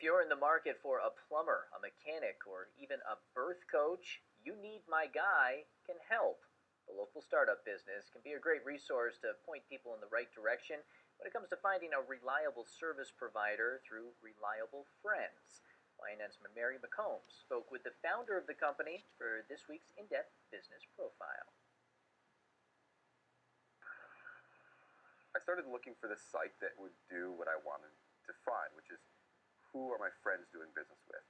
If you're in the market for a plumber, a mechanic, or even a birth coach, You Need My Guy can help. The local startup business can be a great resource to point people in the right direction when it comes to finding a reliable service provider through reliable friends. YNN's Mary McCombs spoke with the founder of the company for this week's in-depth business profile. I started looking for this site that would do what I wanted to find, which is who are my friends doing business with.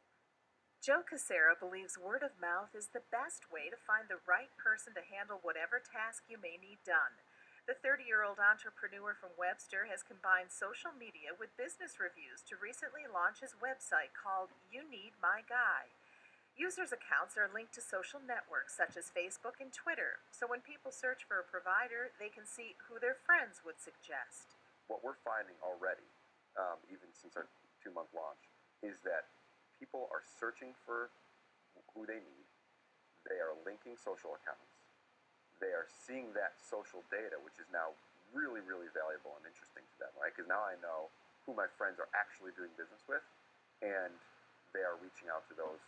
Joe Casera believes word of mouth is the best way to find the right person to handle whatever task you may need done. The 30-year-old entrepreneur from Webster has combined social media with business reviews to recently launch his website called You Need My Guy. Users' accounts are linked to social networks such as Facebook and Twitter, so when people search for a provider, they can see who their friends would suggest. What we're finding already, even since our 2-month launch, is that people are searching for who they need. They are linking social accounts. They are seeing that social data, which is now really, really valuable and interesting to them, right? Because now I know who my friends are actually doing business with, and they are reaching out to those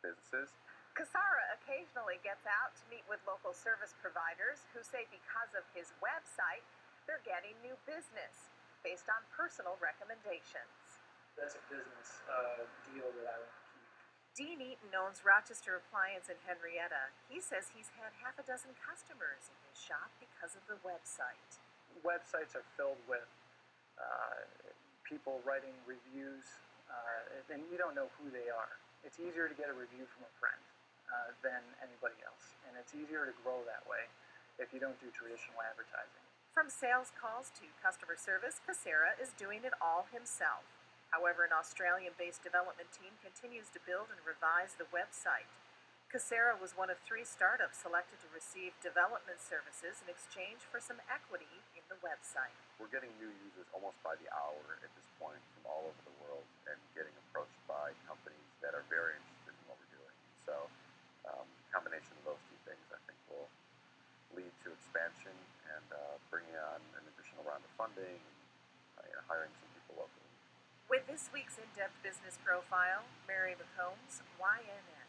businesses. Casara occasionally gets out to meet with local service providers who say because of his website, they're getting new business based on personal recommendations. That's a business deal that I want to keep. Dean Eaton owns Rochester Appliance in Henrietta. He says he's had half a dozen customers in his shop because of the website. Websites are filled with people writing reviews, and you don't know who they are. It's easier to get a review from a friend than anybody else, and it's easier to grow that way if you don't do traditional advertising. From sales calls to customer service, Casera is doing it all himself. However, an Australian-based development team continues to build and revise the website. Casera was one of 3 startups selected to receive development services in exchange for some equity in the website. We're getting new users almost by the hour at this point from all over the world and getting approached by companies that are very interested in what we're doing. So combination of those 2 things, I think, will lead to expansion and bringing on an additional round of funding and hiring some people locally. With this week's in-depth business profile, Mary McCombs, YNN.